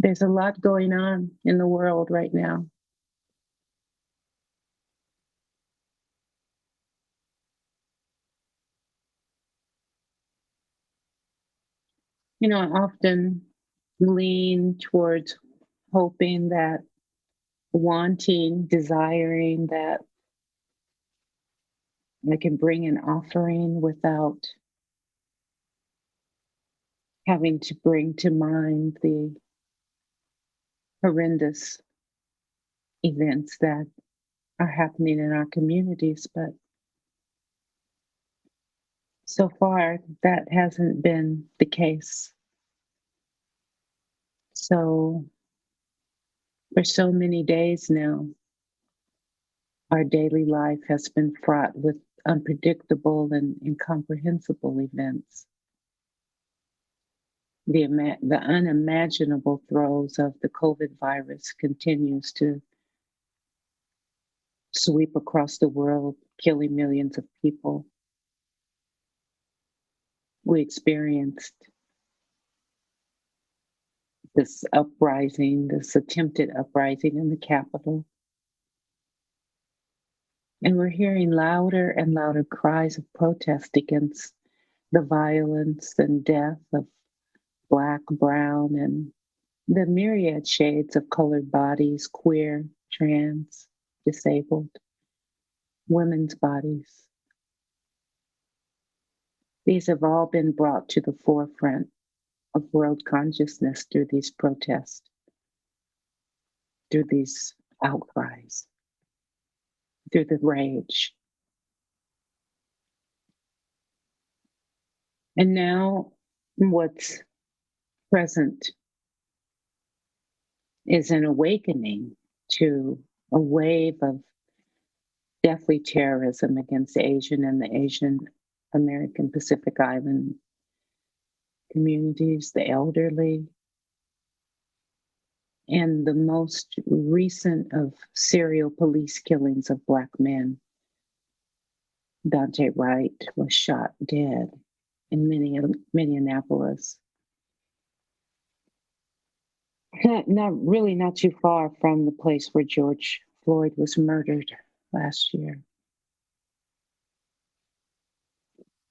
There's a lot going on in the world right now. I often lean towards hoping that, wanting, desiring that I can bring an offering without having to bring to mind the horrendous events that are happening in our communities. But so far, that hasn't been the case. So, for so many days now, our daily life has been fraught with unpredictable and incomprehensible events. The unimaginable throes of the COVID virus continues to sweep across the world, killing millions of people. We experienced this uprising, this attempted uprising in the Capitol. And we're hearing louder and louder cries of protest against the violence and death of Black, brown, and the myriad shades of colored bodies, queer, trans, disabled, women's bodies. These have all been brought to the forefront of world consciousness through these protests, through these outcries, through the rage. And now what's present is an awakening to a wave of deathly terrorism against Asian and the Asian American Pacific Island communities, the elderly, and the most recent of serial police killings of Black men. Dante Wright was shot dead in Minneapolis. Not too far from the place where George Floyd was murdered last year.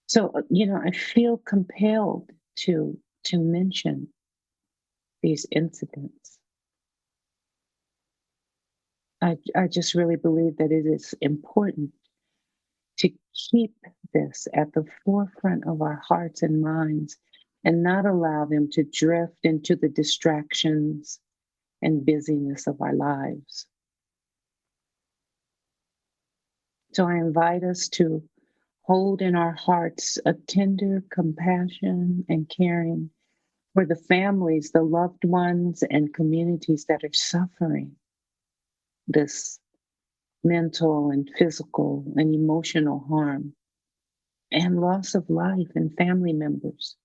So, I feel compelled to mention these incidents. I just really believe that it is important to keep this at the forefront of our hearts and minds and not allow them to drift into the distractions and busyness of our lives. So I invite us to hold in our hearts a tender compassion and caring for the families, the loved ones, and communities that are suffering this mental and physical and emotional harm and loss of life and family members.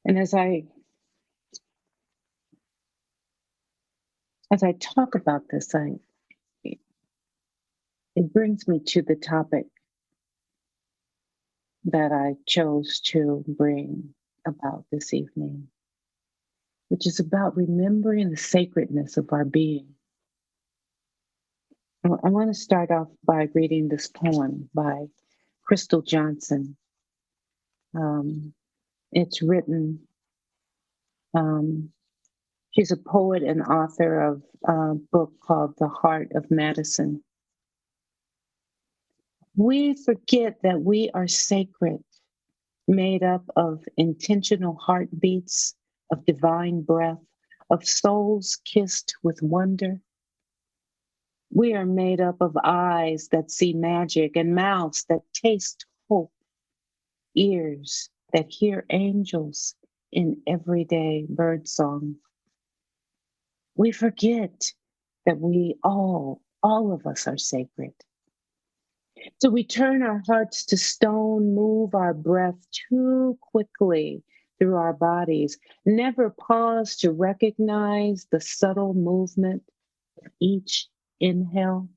And as I talk about this, it brings me to the topic that I chose to bring about this evening, which is about remembering the sacredness of our being. I want to start off by reading this poem by Crystal Johnson. It's written, she's a poet and author of a book called The Heart of Madison. We forget that we are sacred, made up of intentional heartbeats, of divine breath, of souls kissed with wonder. We are made up of eyes that see magic and mouths that taste hope, ears that hear angels in everyday birdsong. We forget that all of us are sacred. So we turn our hearts to stone, move our breath too quickly through our bodies, never pause to recognize the subtle movement of each inhale,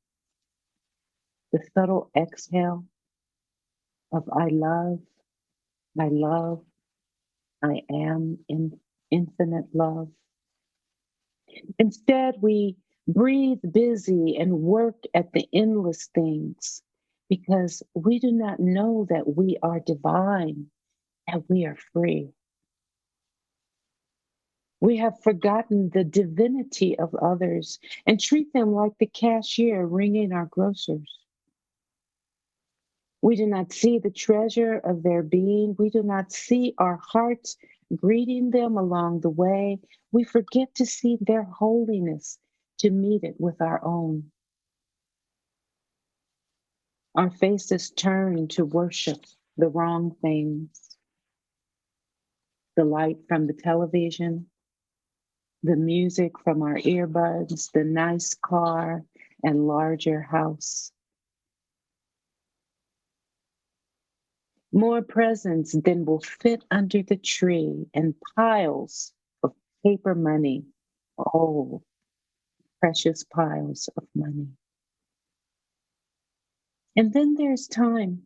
the subtle exhale of I love, I am in infinite love. Instead, we breathe busy and work at the endless things because we do not know that we are divine and we are free. We have forgotten the divinity of others and treat them like the cashier ringing our grocers. We do not see the treasure of their being. We do not see our hearts greeting them along the way. We forget to see their holiness to meet it with our own. Our faces turn to worship the wrong things, the light from the television, the music from our earbuds, the nice car and larger house. More presents than will fit under the tree and piles of paper money. Oh, precious piles of money. And then there's time.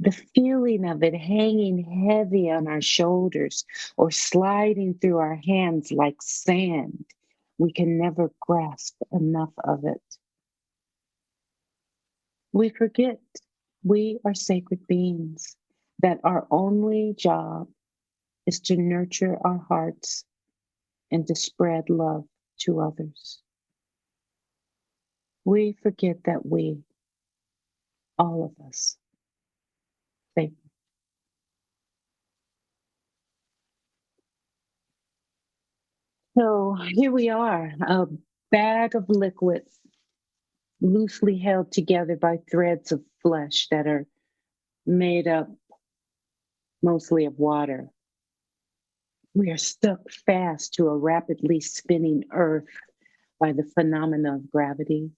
The feeling of it hanging heavy on our shoulders or sliding through our hands like sand. We can never grasp enough of it. We forget we are sacred beings, that our only job is to nurture our hearts and to spread love to others. We forget that we, all of us, sacred. So here we are, a bag of liquid loosely held together by threads of flesh that are made up mostly of water. We are stuck fast to a rapidly spinning earth by the phenomena of gravity.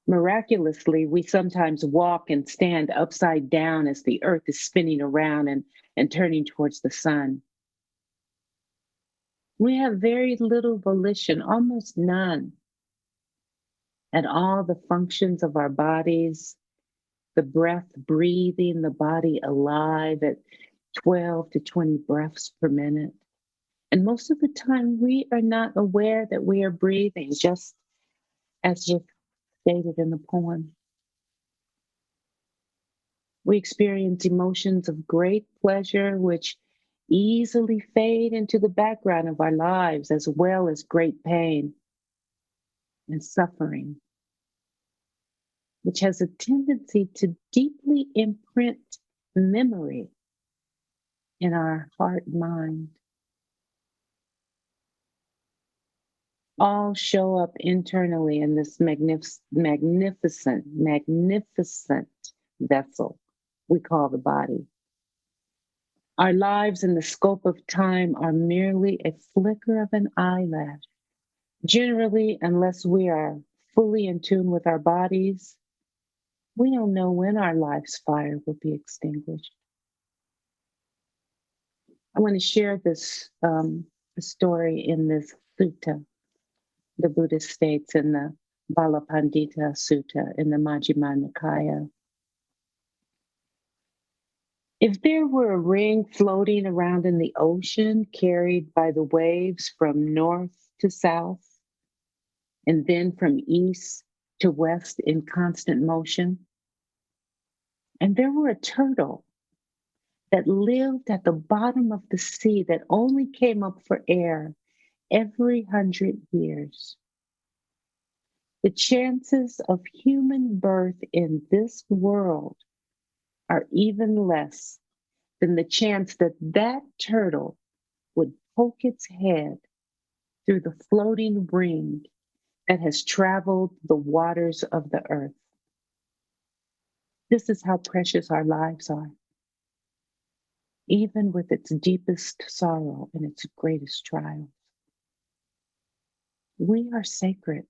Miraculously, we sometimes walk and stand upside down as the earth is spinning around and turning towards the sun. We have very little volition, almost none, at all the functions of our bodies, the breath breathing the body alive at 12 to 20 breaths per minute. And most of the time, we are not aware that we are breathing, just as was stated in the poem. We experience emotions of great pleasure, which easily fade into the background of our lives, as well as great pain and suffering, which has a tendency to deeply imprint memory in our heart and mind. All show up internally in this magnificent vessel we call the body. Our lives in the scope of time are merely a flicker of an eyelash. Generally, unless we are fully in tune with our bodies, we don't know when our life's fire will be extinguished. I want to share this story in this sutta, the Buddhist states in the Balapandita Sutta in the Majjhima Nikaya. If there were a ring floating around in the ocean, carried by the waves from north to south, and then from east to west in constant motion, and there were a turtle that lived at the bottom of the sea that only came up for air every 100 years, the chances of human birth in this world are even less than the chance that that turtle would poke its head through the floating ring that has traveled the waters of the earth. This is how precious our lives are, even with its deepest sorrow and its greatest trials. We are sacred.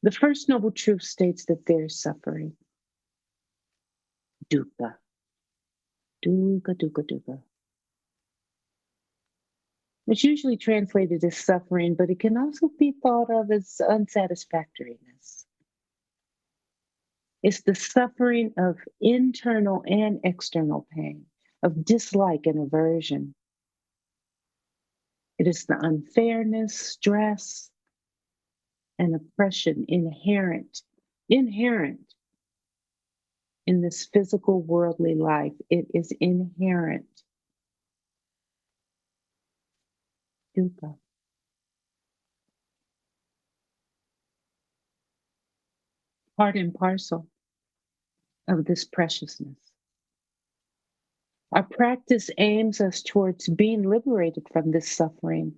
The first noble truth states that there is suffering. Dukkha. Dukkha, dukkha, dukkha. It's usually translated as suffering, but it can also be thought of as unsatisfactoriness. It's the suffering of internal and external pain, of dislike and aversion. It is the unfairness, stress, and oppression inherent in this physical worldly life. It is inherent. Dukkha. Part and parcel of this preciousness. Our practice aims us towards being liberated from this suffering,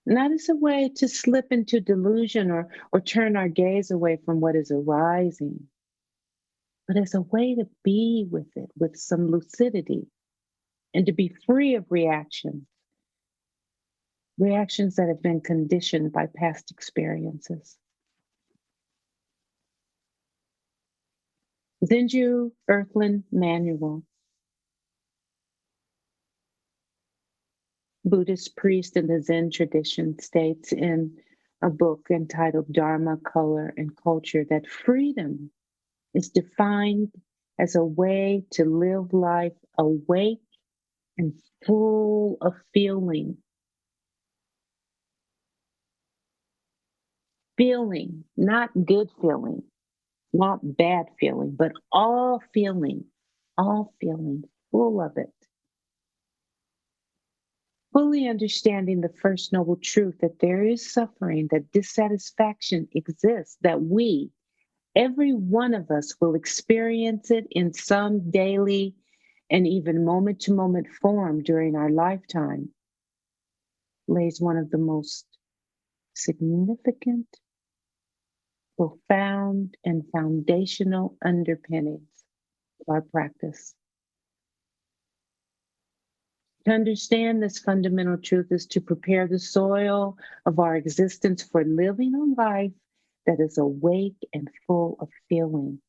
not as a way to slip into delusion or turn our gaze away from what is arising, but as a way to be with it with some lucidity and to be free of reactions that have been conditioned by past experiences. Zenju Earthland Manual. Buddhist priest in the Zen tradition states in a book entitled Dharma, Color, and Culture that freedom is defined as a way to live life awake and full of feeling. Feeling, not good feeling, not bad feeling, but all feeling, full of it. Fully understanding the first noble truth that there is suffering, that dissatisfaction exists, that we, every one of us, will experience it in some daily and even moment to moment form during our lifetime, lays one of the most significant, profound, and foundational underpinnings of our practice. To understand this fundamental truth is to prepare the soil of our existence for living a life that is awake and full of feeling.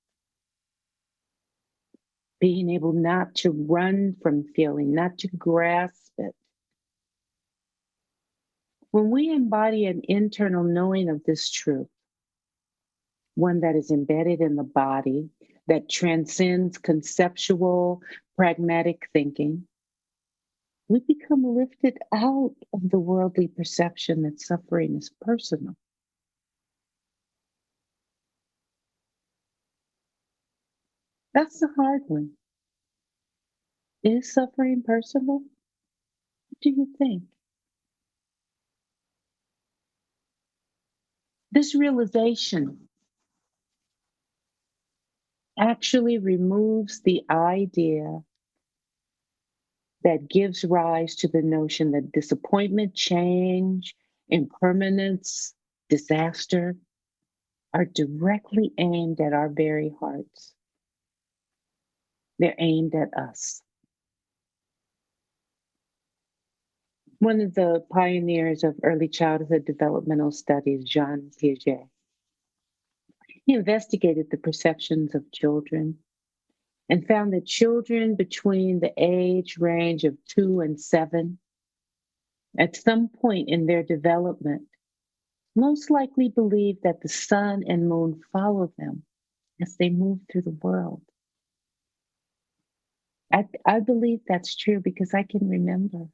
Being able not to run from feeling, not to grasp it. When we embody an internal knowing of this truth, one that is embedded in the body, that transcends conceptual, pragmatic thinking, we become lifted out of the worldly perception that suffering is personal. That's the hard one. Is suffering personal? What do you think? This realization actually removes the idea that gives rise to the notion that disappointment, change, impermanence, disaster are directly aimed at our very hearts. They're aimed at us. One of the pioneers of early childhood developmental studies, Jean Piaget, he investigated the perceptions of children and found that children between the age range of 2 and 7, at some point in their development, most likely believe that the sun and moon follow them as they move through the world. I believe that's true because I can remember.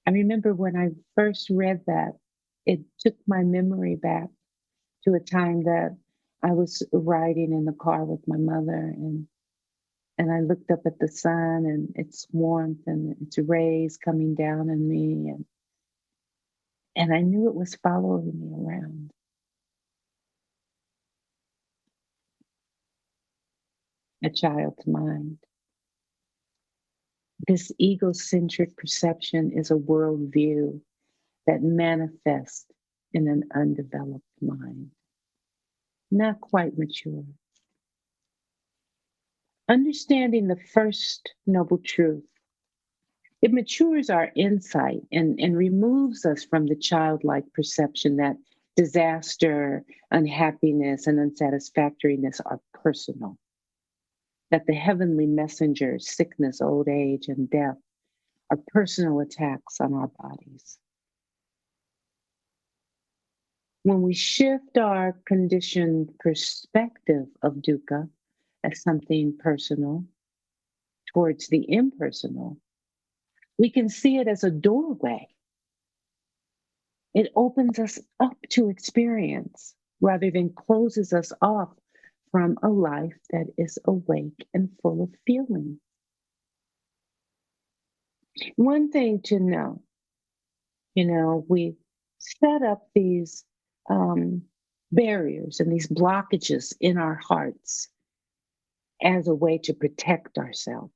I remember when I first read that, it took my memory back to a time that I was riding in the car with my mother and I looked up at the sun and its warmth and its rays coming down on me and I knew it was following me around. A child's mind. This egocentric perception is a worldview that manifests in an undeveloped mind, not quite mature. Understanding the first noble truth, it matures our insight and removes us from the childlike perception that disaster, unhappiness, and unsatisfactoriness are personal, that the heavenly messengers, sickness, old age, and death, are personal attacks on our bodies. When we shift our conditioned perspective of dukkha as something personal towards the impersonal, we can see it as a doorway. It opens us up to experience rather than closes us off from a life that is awake and full of feeling. One thing to know, we set up these barriers and these blockages in our hearts as a way to protect ourselves.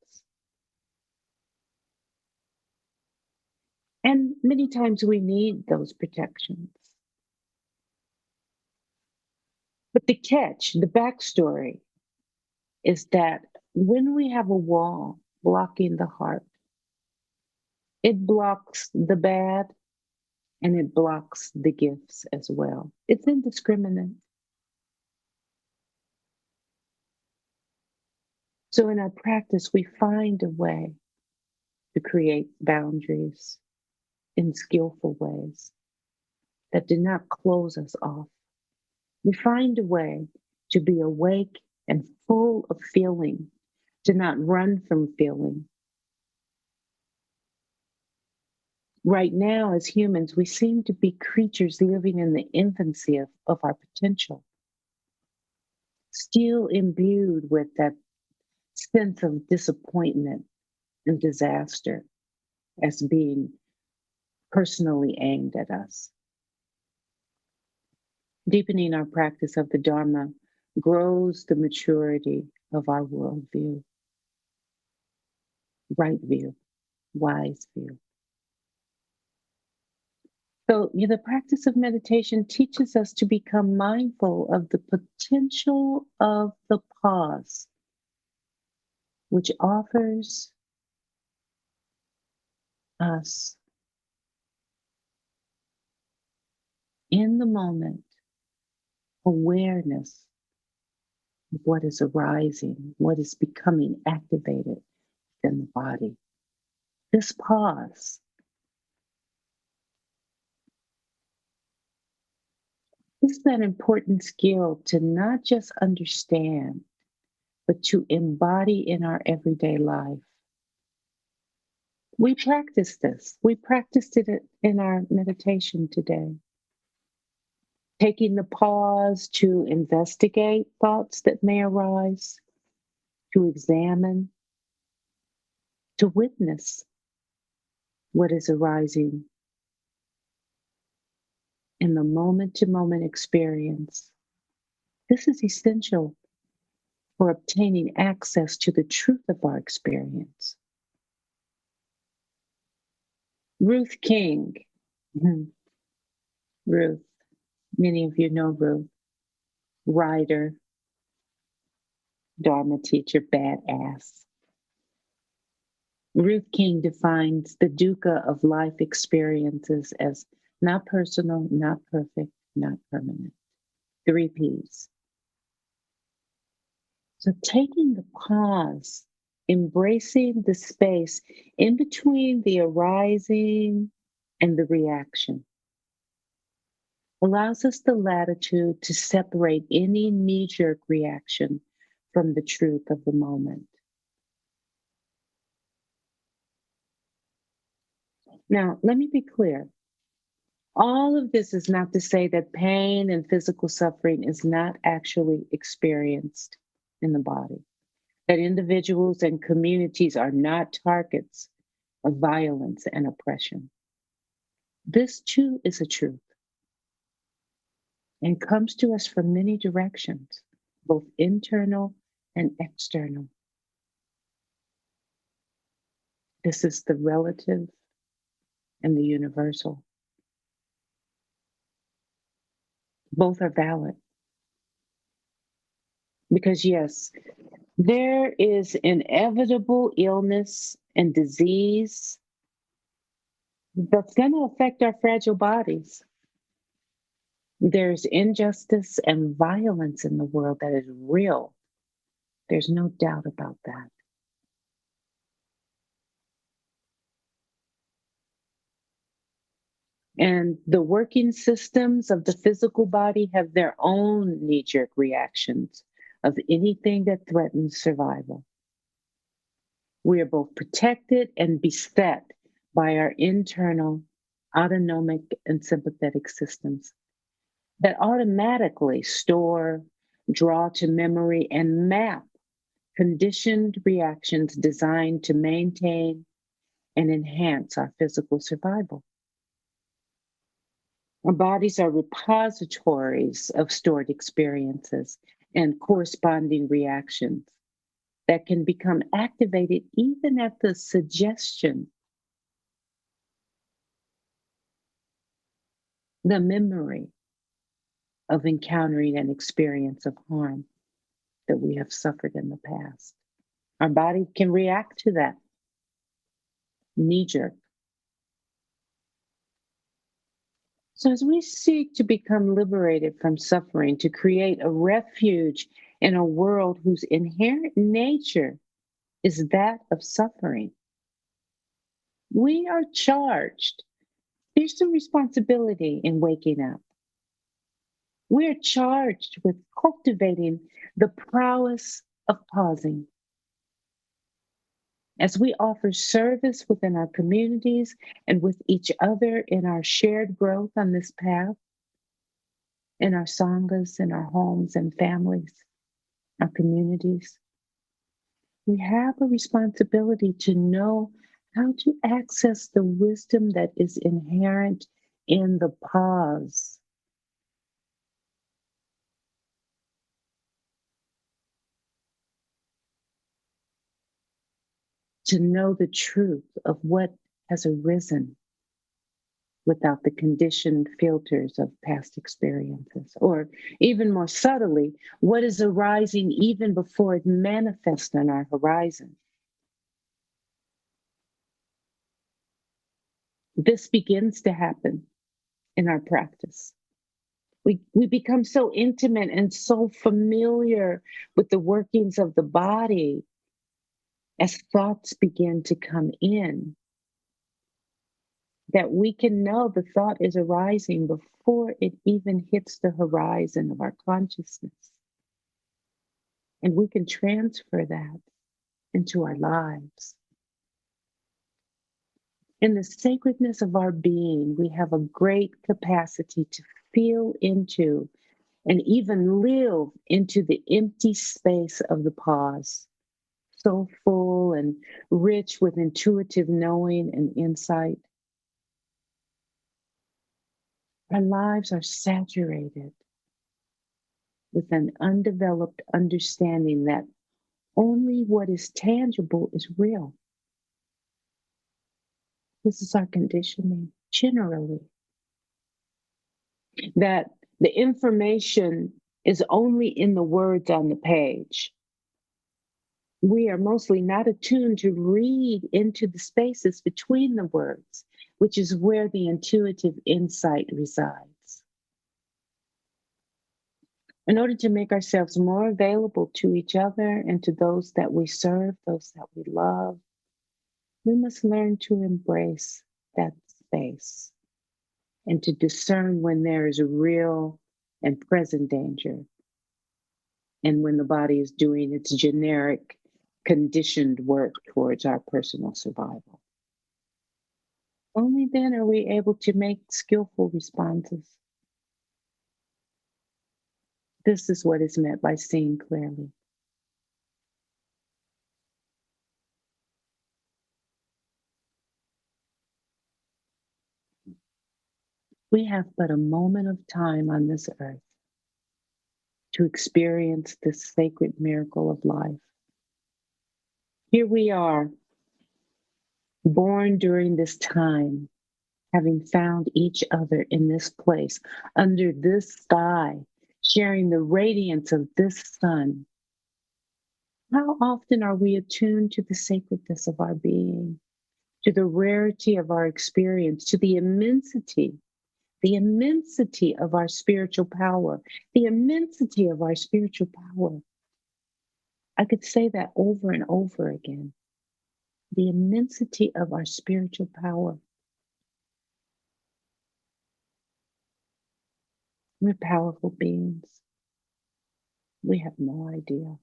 And many times we need those protections. But the catch, the backstory, is that when we have a wall blocking the heart, it blocks the bad and it blocks the gifts as well. It's indiscriminate. So in our practice, we find a way to create boundaries in skillful ways that do not close us off. We find a way to be awake and full of feeling, to not run from feeling. Right now, as humans, we seem to be creatures living in the infancy of our potential, still imbued with that sense of disappointment and disaster as being personally aimed at us. Deepening our practice of the Dharma grows the maturity of our worldview, right view, wise view. So, the practice of meditation teaches us to become mindful of the potential of the pause, which offers us in the moment awareness of what is arising, what is becoming activated in the body. This pause is an important skill to not just understand, but to embody in our everyday life. We practice this. We practiced it in our meditation today. Taking the pause to investigate thoughts that may arise, to examine, to witness what is arising in the moment-to-moment experience. This is essential for obtaining access to the truth of our experience. Ruth King. Ruth, many of you know Ruth, writer, Dharma teacher, badass. Ruth King defines the dukkha of life experiences as not personal, not perfect, not permanent. 3 Ps. So taking the pause, embracing the space in between the arising and the reaction, allows us the latitude to separate any knee-jerk reaction from the truth of the moment. Now, let me be clear. All of this is not to say that pain and physical suffering is not actually experienced in the body, that individuals and communities are not targets of violence and oppression. This too is a truth and comes to us from many directions, both internal and external. This is the relative and the universal. Both are valid. Because yes, there is inevitable illness and disease that's going to affect our fragile bodies. There's injustice and violence in the world that is real. There's no doubt about that. And the working systems of the physical body have their own knee-jerk reactions of anything that threatens survival. We are both protected and beset by our internal autonomic and sympathetic systems that automatically store, draw to memory, and map conditioned reactions designed to maintain and enhance our physical survival. Our bodies are repositories of stored experiences and corresponding reactions that can become activated even at the suggestion, the memory of encountering an experience of harm that we have suffered in the past. Our body can react to that knee-jerk. So as we seek to become liberated from suffering, to create a refuge in a world whose inherent nature is that of suffering, we are charged. There's some responsibility in waking up. We are charged with cultivating the prowess of pausing. As we offer service within our communities and with each other in our shared growth on this path, in our sanghas, in our homes and families, our communities, we have a responsibility to know how to access the wisdom that is inherent in the pause. To know the truth of what has arisen without the conditioned filters of past experiences, or even more subtly, what is arising even before it manifests on our horizon. This begins to happen in our practice. We become so intimate and so familiar with the workings of the body as thoughts begin to come in, that we can know the thought is arising before it even hits the horizon of our consciousness. And we can transfer that into our lives. In the sacredness of our being, we have a great capacity to feel into and even live into the empty space of the pause, so full and rich with intuitive knowing and insight. Our lives are saturated with an undeveloped understanding that only what is tangible is real. This is our conditioning, generally. That the information is only in the words on the page. We are mostly not attuned to read into the spaces between the words, which is where the intuitive insight resides. In order to make ourselves more available to each other and to those that we serve, those that we love, we must learn to embrace that space and to discern when there is a real and present danger and when the body is doing its generic, conditioned work towards our personal survival. Only then are we able to make skillful responses. This is what is meant by seeing clearly. We have but a moment of time on this earth to experience this sacred miracle of life. Here we are, born during this time, having found each other in this place, under this sky, sharing the radiance of this sun. How often are we attuned to the sacredness of our being, to the rarity of our experience, to the immensity of our spiritual power, the immensity of our spiritual power. I could say that over and over again. The immensity of our spiritual power. We're powerful beings. We have no idea.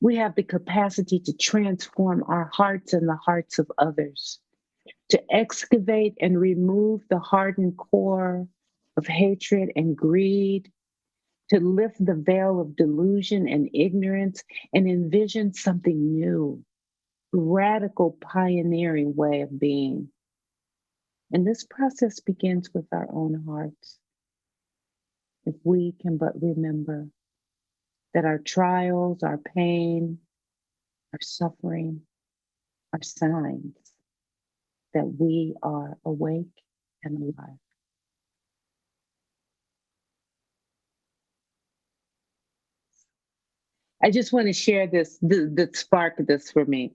We have the capacity to transform our hearts and the hearts of others, to excavate and remove the hardened core of hatred and greed, to lift the veil of delusion and ignorance and envision something new, radical, pioneering way of being. And this process begins with our own hearts. If we can but remember that our trials, our pain, our suffering are signs that we are awake and alive. I just want to share this, the spark of this for me.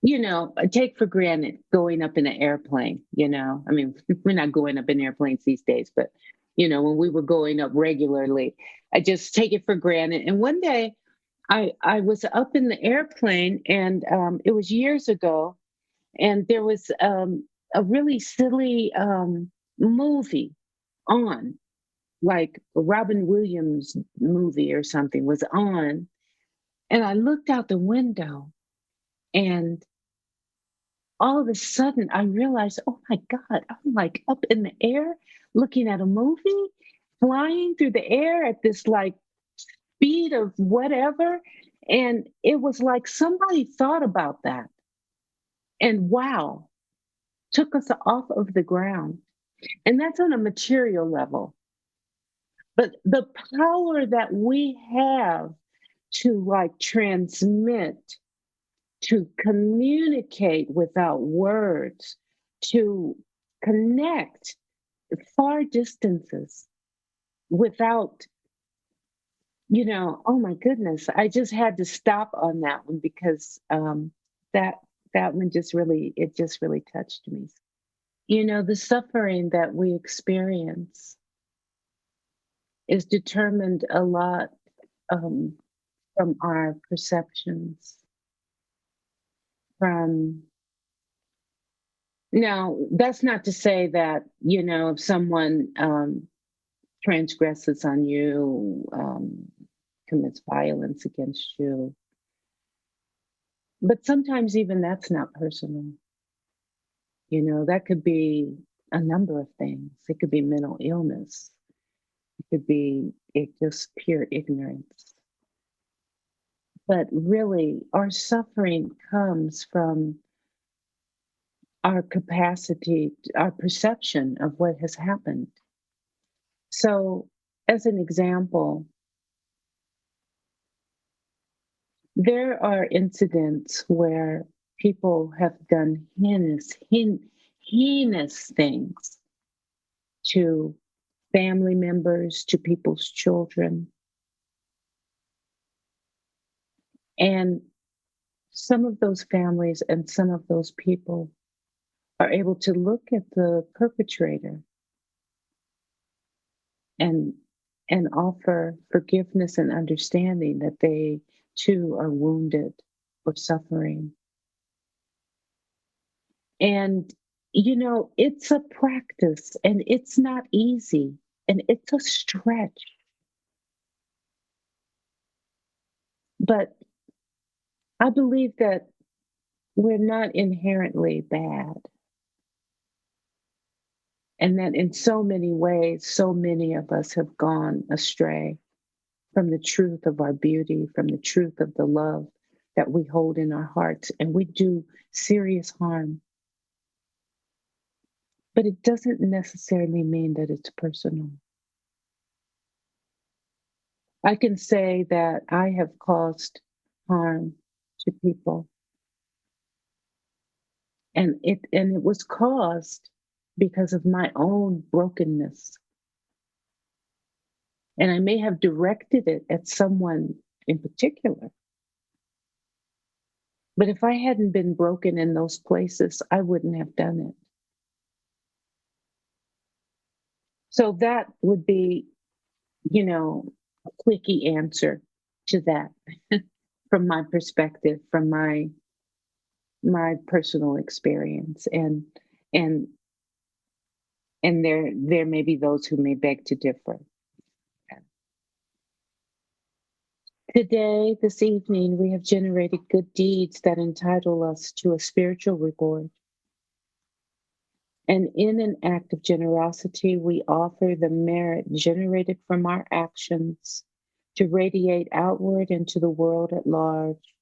I take for granted going up in an airplane, I mean, we're not going up in airplanes these days, but, when we were going up regularly, I just take it for granted. And one day I was up in the airplane and it was years ago, and there was a really silly movie on, like a Robin Williams movie or something was on. And I looked out the window and all of a sudden I realized, oh my God, I'm like up in the air looking at a movie, flying through the air at this like speed of whatever. And it was like somebody thought about that. And wow, took us off of the ground. And that's on a material level. But the power that we have to like transmit, to communicate without words, to connect far distances without, oh my goodness, I just had to stop on that one because that that one just really touched me. The suffering that we experience is determined a lot um, from our perceptions. From Now, that's not to say that if someone transgresses on you, commits violence against you, but sometimes even that's not personal. That could be a number of things. It could be mental illness. It could be just pure ignorance. But really, our suffering comes from our capacity, our perception of what has happened. So, as an example, there are incidents where people have done heinous things to family members, to people's children. And some of those families and some of those people are able to look at the perpetrator and offer forgiveness and understanding that they too are wounded or suffering. And it's a practice and it's not easy and it's a stretch. But I believe that we're not inherently bad. And that in so many ways, so many of us have gone astray from the truth of our beauty, from the truth of the love that we hold in our hearts, and we do serious harm. But it doesn't necessarily mean that it's personal. I can say that I have caused harm to people, and it was caused because of my own brokenness. And I may have directed it at someone in particular. But if I hadn't been broken in those places, I wouldn't have done it. So that would be, a quickie answer to that from my perspective, from my personal experience. And And there may be those who may beg to differ. Today, this evening, we have generated good deeds that entitle us to a spiritual reward. And in an act of generosity, we offer the merit generated from our actions to radiate outward into the world at large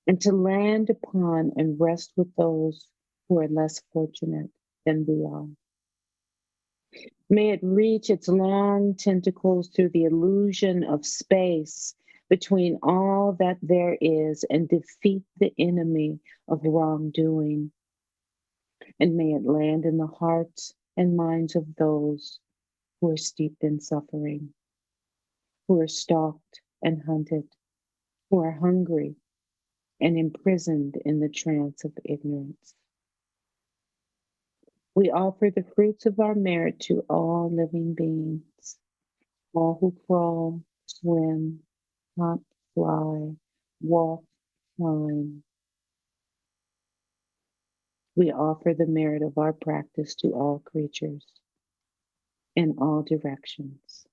and to land upon and rest with those who are less fortunate than we are. May it reach its long tentacles through the illusion of space between all that there is and defeat the enemy of wrongdoing. And may it land in the hearts and minds of those who are steeped in suffering, who are stalked and hunted, who are hungry and imprisoned in the trance of ignorance. We offer the fruits of our merit to all living beings, all who crawl, swim, hop, fly, walk, climb. We offer the merit of our practice to all creatures in all directions.